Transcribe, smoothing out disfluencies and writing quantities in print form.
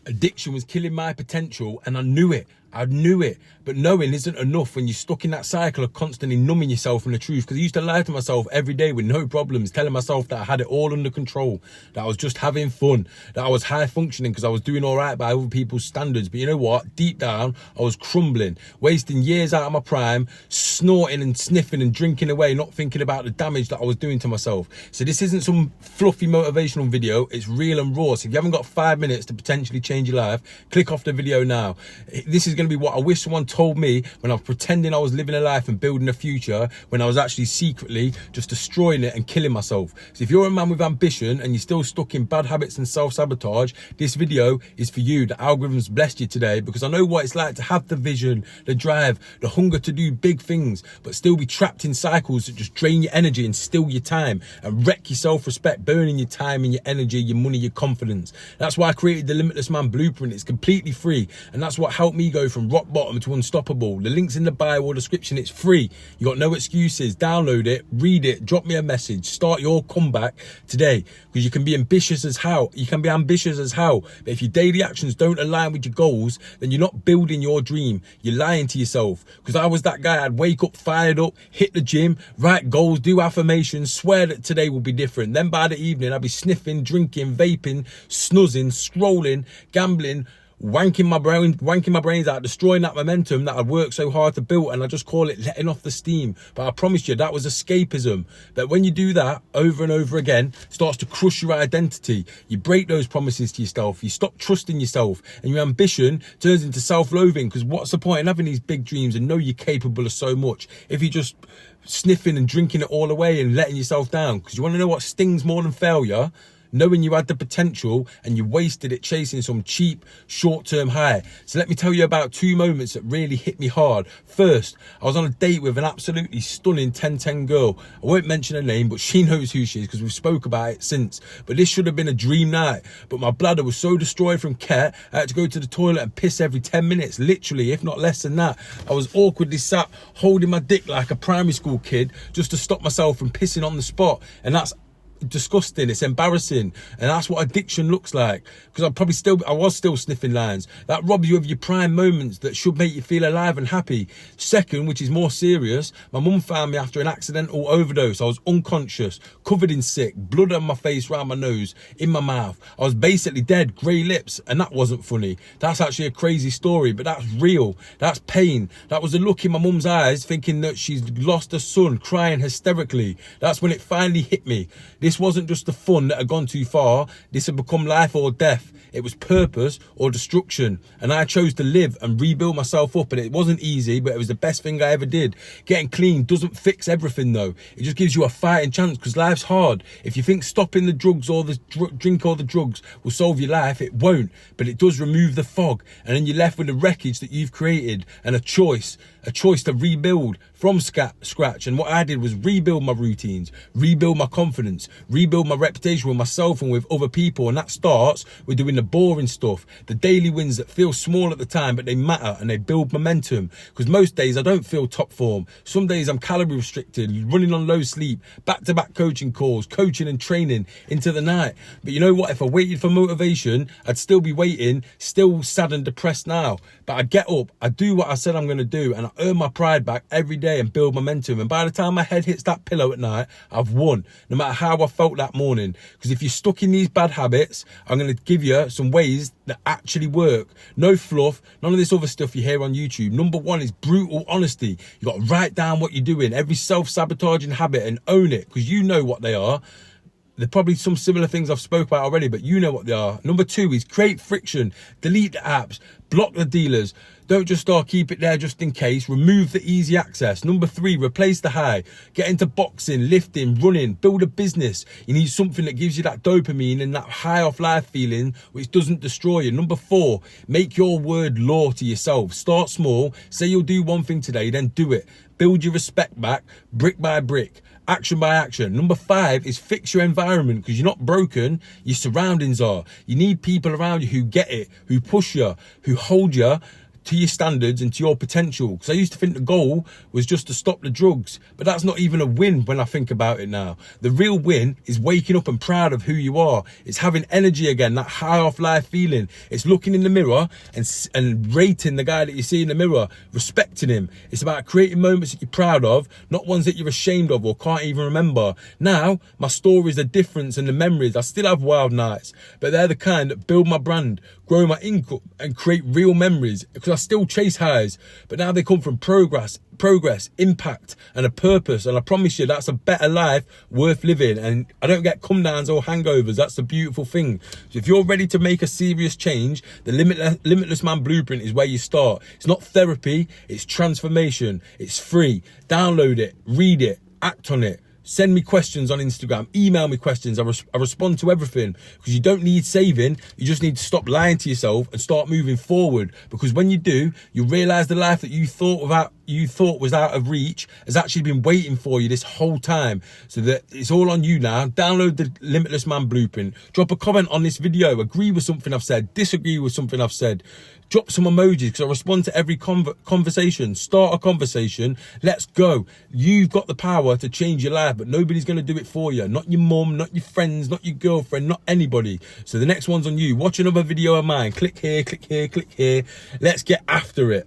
Addiction was killing my potential, and I knew it. I knew it. But knowing isn't enough when you're stuck in that cycle of constantly numbing yourself from the truth. Because I used to lie to myself every day with no problems, telling myself that I had it all under control, that I was just having fun, that I was high functioning because I was doing all right by other people's standards. But you know what? Deep down, I was crumbling, wasting years out of my prime, snorting and sniffing and drinking away, not thinking about the damage that I was doing to myself. So this isn't some fluffy motivational video. It's real and raw. So if you haven't got 5 minutes to potentially change your life, click off the video now. This is going to be what I wish someone told me when I was pretending I was living a life and building a future, when I was actually secretly just destroying it and killing myself. So if you're a man with ambition and you're still stuck in bad habits and self-sabotage, this video is for you. The algorithm's blessed you today, because I know what it's like to have the vision, the drive, the hunger to do big things, but still be trapped in cycles that just drain your energy and steal your time and wreck your self-respect, burning your time and your energy, your money, your confidence. That's why I created the Limitless Man Blueprint. It's completely free, and that's what helped me go from rock bottom to unstoppable. The link's in the bio or description. It's free. You got no excuses. Download it, read it, drop me a message, start your comeback today, because you can be ambitious as hell. You can be ambitious as hell, but if your daily actions don't align with your goals, then you're not building your dream. You're lying to yourself. Because I was that guy. I'd wake up fired up, hit the gym, write goals, do affirmations, swear that today will be different. Then by the evening, I'd be sniffing, drinking, vaping, snuzzing, scrolling, gambling, wanking my brains out, destroying that momentum that I'd worked so hard to build. And I just call it letting off the steam. But I promise you, that was escapism. But when you do that over and over again, it starts to crush your identity. You break those promises to yourself. You stop trusting yourself, and your ambition turns into self-loathing. Because what's the point in having these big dreams and know you're capable of so much if you're just sniffing and drinking it all away and letting yourself down? Because you want to know what stings more than failure? Knowing you had the potential and you wasted it chasing some cheap short-term high. So let me tell you about 2 moments that really hit me hard. First, I was on a date with an absolutely stunning 10-10 girl. I won't mention her name, but she knows who she is because we've spoke about it since. But this should have been a dream night. But my bladder was so destroyed from Ket, I had to go to the toilet and piss every 10 minutes, literally, if not less than that. I was awkwardly sat holding my dick like a primary school kid just to stop myself from pissing on the spot. And that's disgusting. It's embarrassing, and that's what addiction looks like. Because I was still sniffing lines. That robs you of your prime moments that should make you feel alive and happy. Second, which is more serious, my mum found me after an accidental overdose. I was unconscious, covered in sick, blood on my face, round my nose, in my mouth. I was basically dead, grey lips, and that wasn't funny. That's actually a crazy story, but that's real. That's pain. That was a look in my mum's eyes, thinking that she's lost her son, crying hysterically. That's when it finally hit me. This wasn't just the fun that had gone too far. This had become life or death. It was purpose or destruction. And I chose to live and rebuild myself up. And it wasn't easy, but it was the best thing I ever did. Getting clean doesn't fix everything though. It just gives you a fighting chance, because life's hard. If you think stopping the drugs or the drink or the drugs will solve your life, it won't. But it does remove the fog. And then you're left with the wreckage that you've created, and a choice to rebuild from scratch. And what I did was rebuild my routines, rebuild my confidence, rebuild my reputation with myself and with other people. And that starts with doing the boring stuff, the daily wins that feel small at the time, but they matter and they build momentum. Because most days I don't feel top form. Some days I'm calorie restricted, running on low sleep, back-to-back coaching calls, coaching and training into the night. But you know what? If I waited for motivation, I'd still be waiting, still sad and depressed now. But I get up, I do what I said I'm going to do, and I earn my pride back every day and build momentum. And by the time my head hits that pillow at night, I've won, no matter how I felt that morning. Because if you're stuck in these bad habits, I'm going to give you some ways that actually work. No fluff, none of this other stuff you hear on YouTube. Number 1 is brutal honesty. You got to write down what you're doing, every self-sabotaging habit, and own it, because you know what they are. There are probably some similar things I've spoke about already, but you know what they are. Number 2 is create friction, delete the apps, block the dealers. Don't just keep it there just in case. Remove the easy access. Number 3, replace the high. Get into boxing, lifting, running, build a business. You need something that gives you that dopamine and that high off life feeling, which doesn't destroy you. Number 4, make your word law to yourself. Start small. Say you'll do one thing today, then do it. Build your respect back, brick by brick. Action by action. Number 5 is fix your environment, because you're not broken, your surroundings are. You need people around you who get it, who push you, who hold you to your standards and to your potential. Because I used to think the goal was just to stop the drugs, but that's not even a win when I think about it now. The real win is waking up and proud of who you are. It's having energy again, that high off life feeling. It's looking in the mirror and rating the guy that you see in the mirror, respecting him. It's about creating moments that you're proud of, not ones that you're ashamed of or can't even remember. Now, my stories are different and the memories, I still have wild nights, but they're the kind that build my brand, grow my income and create real memories, because I still chase highs, but now they come from progress, impact and a purpose. And I promise you, that's a better life worth living. And I don't get come downs or hangovers. That's the beautiful thing. So if you're ready to make a serious change, the Limitless Man Blueprint is where you start. It's not therapy, it's transformation. It's free. Download it, read it, act on it. Send me questions on Instagram, email me questions. I respond to everything, because you don't need saving. You just need to stop lying to yourself and start moving forward. Because when you do, you realize the life that you thought was out of reach has actually been waiting for you this whole time. So that it's all on you now. Download the Limitless Man Blueprint. Drop a comment on this video. Agree with something I've said. Disagree with something I've said. Drop some emojis, because I respond to every conversation. Start a conversation. Let's go. You've got the power to change your life, but nobody's going to do it for you. Not your mum, not your friends, not your girlfriend, not anybody. So the next one's on you. Watch another video of mine. Click here, click here, click here. Let's get after it.